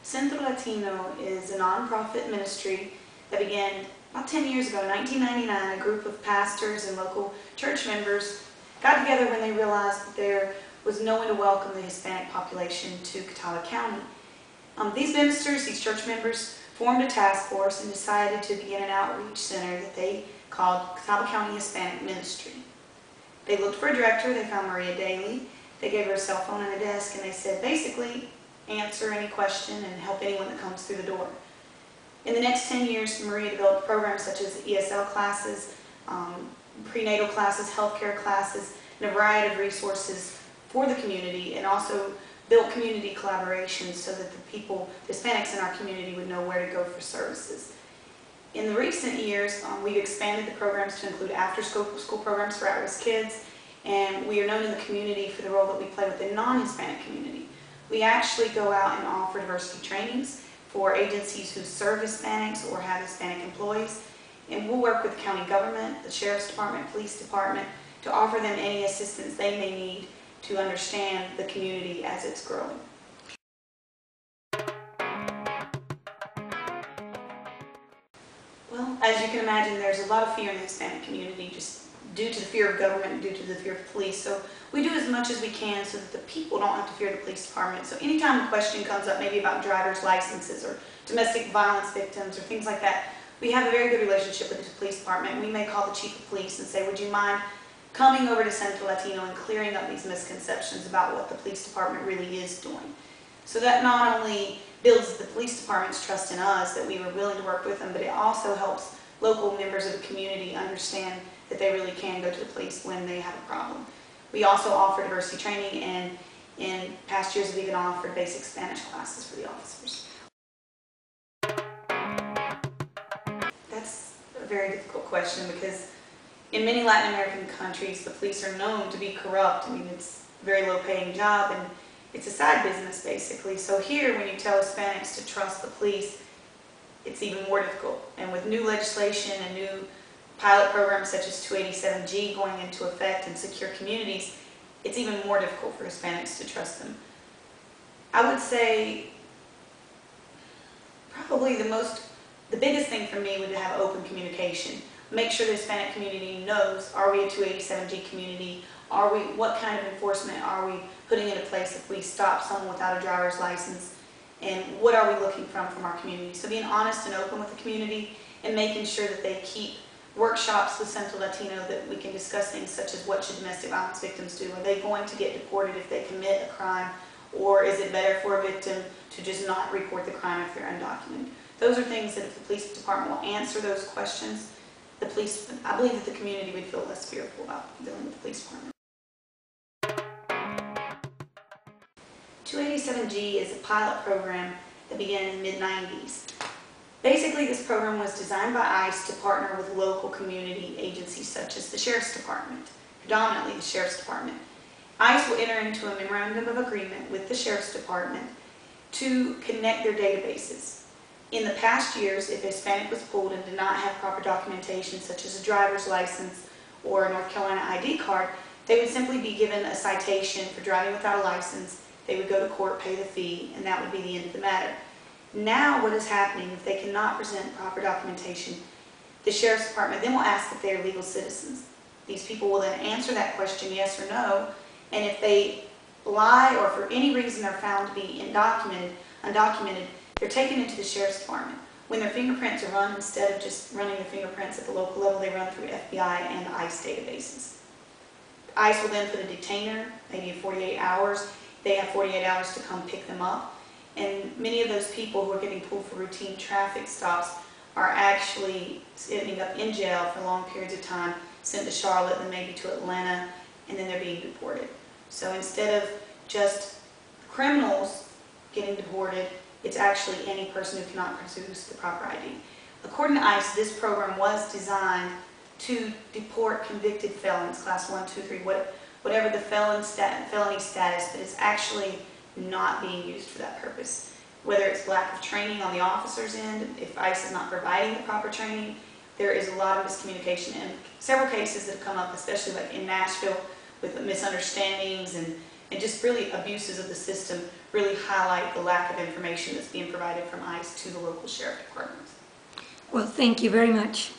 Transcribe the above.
Centro Latino is a nonprofit ministry that began about 10 years ago, in 1999. A group of pastors and local church members got together when they realized that there was no one to welcome the Hispanic population to Catawba County. These ministers, these church members, formed a task force and decided to begin an outreach center that they called Catawba County Hispanic Ministry. They looked for a director. They found Maria Daly. They gave her a cell phone and a desk, and they said, basically, answer any question and help anyone that comes through the door. In the next 10 years, Maria developed programs such as ESL classes, prenatal classes, healthcare classes, and a variety of resources for the community, and also built community collaborations so that the Hispanics in our community would know where to go for services. In the recent years, we've expanded the programs to include after-school programs for at-risk kids, and we are known in the community for the role that we play with the non-Hispanic community. We actually go out and offer diversity trainings for agencies who serve Hispanics or have Hispanic employees, and we'll work with county government, the Sheriff's Department, Police Department, to offer them any assistance they may need to understand the community as it's growing. Well, as you can imagine, there's a lot of fear in the Hispanic community, just due to the fear of government and due to the fear of police. So we do as much as we can so that the people don't have to fear the police department. So anytime a question comes up, maybe about driver's licenses or domestic violence victims or things like that, we have a very good relationship with the police department. We may call the chief of police and say, would you mind coming over to Centro Latino and clearing up these misconceptions about what the police department really is doing. So that not only builds the police department's trust in us, that we were willing to work with them, but it also helps local members of the community understand that they really can go to the police when they have a problem. We also offer diversity training, and in past years we've even offered basic Spanish classes for the officers. That's a very difficult question because in many Latin American countries, the police are known to be corrupt. I mean, it's a very low-paying job, and it's a side business, basically. So here, when you tell Hispanics to trust the police, it's even more difficult. And with new legislation and new pilot programs such as 287G going into effect in secure communities, it's even more difficult for Hispanics to trust them. I would say probably the biggest thing for me would have open communication. Make sure the Hispanic community knows, are we a 287G community? What kind of enforcement are we putting into place if we stop someone without a driver's license? And what are we looking from our community? So being honest and open with the community and making sure that they keep workshops with Centro Latino that we can discuss things such as what should domestic violence victims do? Are they going to get deported if they commit a crime? Or is it better for a victim to just not report the crime if they're undocumented? Those are things that if the police department will answer those questions, I believe that the community would feel less fearful about dealing with the police department. 287G is a pilot program that began in the mid-90s. Basically, this program was designed by ICE to partner with local community agencies such as the Sheriff's Department, predominantly the Sheriff's Department. ICE will enter into a memorandum of agreement with the Sheriff's Department to connect their databases. In the past years, if a Hispanic was pulled and did not have proper documentation such as a driver's license or a North Carolina ID card, they would simply be given a citation for driving without a license. They would go to court, pay the fee, and that would be the end of the matter. Now what is happening, if they cannot present proper documentation, the Sheriff's Department then will ask if they are legal citizens. These people will then answer that question, yes or no, and if they lie or for any reason are found to be undocumented, they're taken into the Sheriff's Department. When their fingerprints are run, instead of just running their fingerprints at the local level, they run through FBI and ICE databases. ICE will then put a detainer, maybe 48 hours. They have 48 hours to come pick them up. And many of those people who are getting pulled for routine traffic stops are actually ending up in jail for long periods of time, sent to Charlotte, then maybe to Atlanta, and then they're being deported. So instead of just criminals getting deported, it's actually any person who cannot produce the proper ID. According to ICE, this program was designed to deport convicted felons, class 1, 2, 3, whatever the felony status, but it's actually not being used for that purpose. Whether it's lack of training on the officer's end, if ICE is not providing the proper training, there is a lot of miscommunication, and several cases that have come up, especially like in Nashville, with misunderstandings and And just really abuses of the system really highlight the lack of information that's being provided from ICE to the local sheriff departments. Well, thank you very much.